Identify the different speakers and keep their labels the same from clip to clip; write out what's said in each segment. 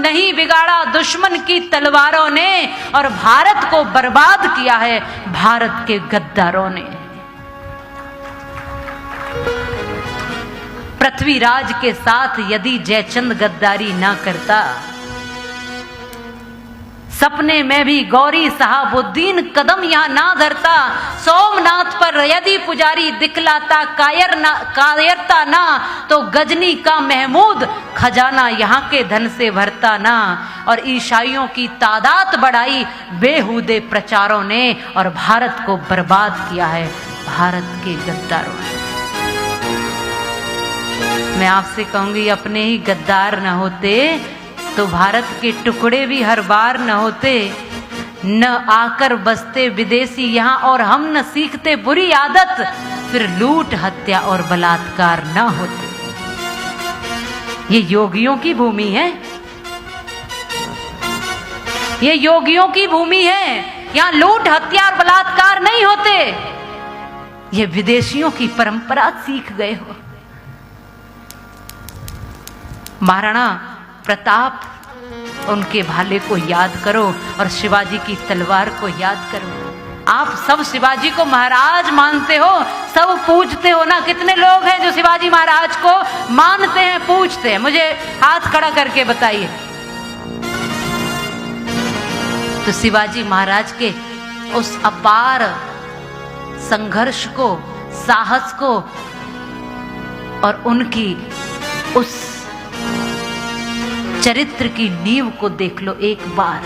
Speaker 1: नहीं बिगाड़ा दुश्मन की तलवारों ने, और भारत को बर्बाद किया है भारत के गद्दारों ने। पृथ्वीराज के साथ यदि जयचंद गद्दारी ना करता, सपने में भी गौरी साहबुद्दीन कदम यहां ना धरता, सोमनाथ पर यदि पुजारी दिखलाता कायरता ना, तो गजनी का महमूद खजाना यहां के धन से भरता ना। और ईसाइयों की तादाद बढ़ाई बेहुदे प्रचारों ने, और भारत को बर्बाद किया है भारत के गद्दारों ने। मैं आपसे कहूंगी, अपने ही गद्दार न होते तो भारत के टुकड़े भी हर बार न होते, न आकर बसते विदेशी यहां, और हम न सीखते बुरी आदत, फिर लूट हत्या और बलात्कार न होते। ये योगियों की भूमि है, ये योगियों की भूमि है, यहां लूट हत्या और बलात्कार नहीं होते। ये विदेशियों की परंपरा सीख गए हो। महाराणा प्रताप, उनके भाले को याद करो और शिवाजी की तलवार को याद करो। आप सब शिवाजी को महाराज मानते हो, सब पूजते हो ना। कितने लोग हैं जो शिवाजी महाराज को मानते हैं, पूजते हैं? मुझे हाथ खड़ा करके बताइए। तो शिवाजी महाराज के उस अपार संघर्ष को, साहस को, और उनकी उस चरित्र की नींव को देख लो एक बार।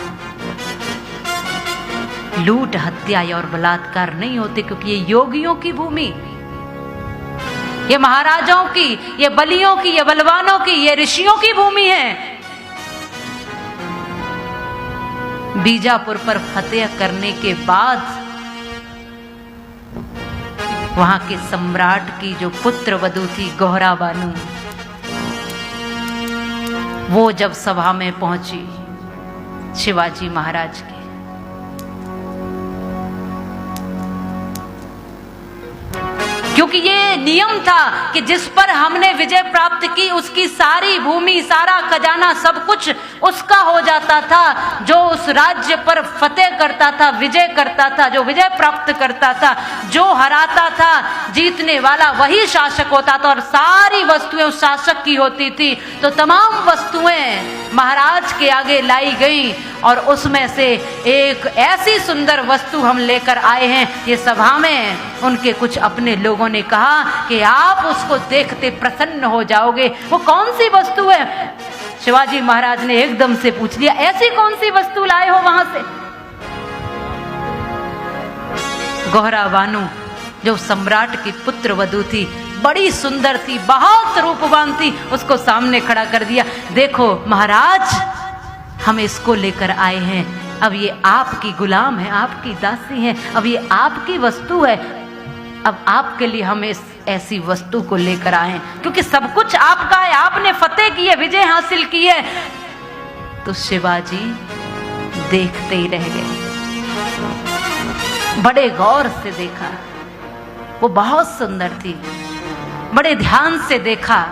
Speaker 1: लूट हत्या और बलात्कार नहीं होते, क्योंकि ये योगियों की भूमि, ये महाराजाओं की, ये बलियों की, ये बलवानों की, ये ऋषियों की भूमि है। बीजापुर पर फतेह करने के बाद वहां के सम्राट की जो पुत्र वधू थी गोहरा बानू, वो जब सभा में पहुंची शिवाजी महाराज के, क्योंकि ये नियम था कि जिस पर हमने विजय प्राप्त की उसकी सारी भूमि, सारा खजाना, सब कुछ उसका हो जाता था। जो उस राज्य पर फतेह करता था, विजय करता था, जो विजय प्राप्त करता था, जो हराता था, जीतने वाला वही शासक होता था, और सारी वस्तुएं उस शासक की होती थी। तो तमाम वस्तुएं महाराज के आगे लाई गई, और उसमें से एक ऐसी सुंदर वस्तु हम लेकर आए हैं। ये सभा में उनके कुछ अपने लोगों ने कहा कि आप उसको देखते प्रसन्न हो जाओगे। वो कौन सी वस्तु है? शिवाजी महाराज ने एकदम से पूछ लिया, ऐसी कौन सी वस्तु लाए हो वहां से? गोहरा बानू, जो सम्राट की पुत्र वधू थी, बड़ी सुंदर थी, बहुत रूपवान थी, उसको सामने खड़ा कर दिया। देखो महाराज, हम इसको लेकर आए हैं। अब ये आपकी गुलाम है, आपकी दासी है, अब ये आपकी वस्तु है। अब आपके लिए हम इस ऐसी वस्तु को लेकर आए, क्योंकि सब कुछ आपका है, आपने फतेह की है, विजय हासिल की है। तो शिवाजी देखते ही रह गए, बड़े गौर से देखा। वो बहुत सुंदर थी, बड़े ध्यान से देखा।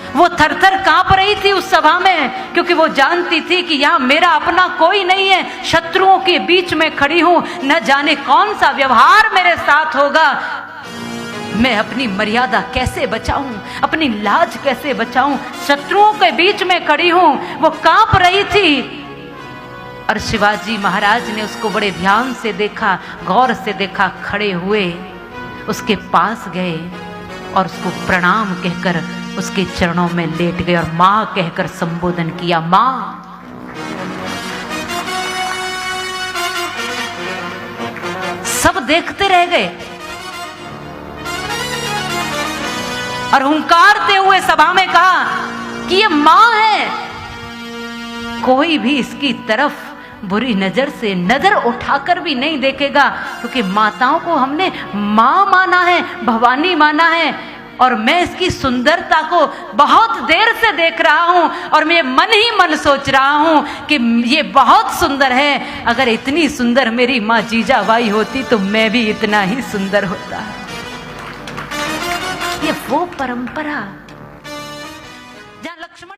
Speaker 1: वो थरथर कांप रही थी उस सभा में, क्योंकि वो जानती थी कि यहाँ मेरा अपना कोई नहीं है, शत्रुओं के बीच में खड़ी हूं, न जाने कौन सा व्यवहार मेरे साथ होगा। मैं अपनी मर्यादा कैसे बचाऊं, अपनी लाज कैसे बचाऊं, शत्रुओं के बीच में खड़ी हूं। वो कांप रही थी, और शिवाजी महाराज ने उसको बड़े ध्यान से देखा, गौर से देखा। खड़े हुए उसके पास गए और उसको प्रणाम कहकर उसके चरणों में लेट गए, और मां कहकर संबोधन किया। मां, सब देखते रह गए, और हुंकारते हुए सभा में कहा कि ये मां है। कोई भी इसकी तरफ बुरी नजर से नजर उठाकर भी नहीं देखेगा, क्योंकि माताओं को हमने मां माना है, भवानी माना है। और मैं इसकी सुंदरता को बहुत देर से देख रहा हूं, और मैं मन ही मन सोच रहा हूं कि ये बहुत सुंदर है। अगर इतनी सुंदर मेरी मां जीजाबाई होती तो मैं भी इतना ही सुंदर होता। ये वो परंपरा जहां लक्ष्मण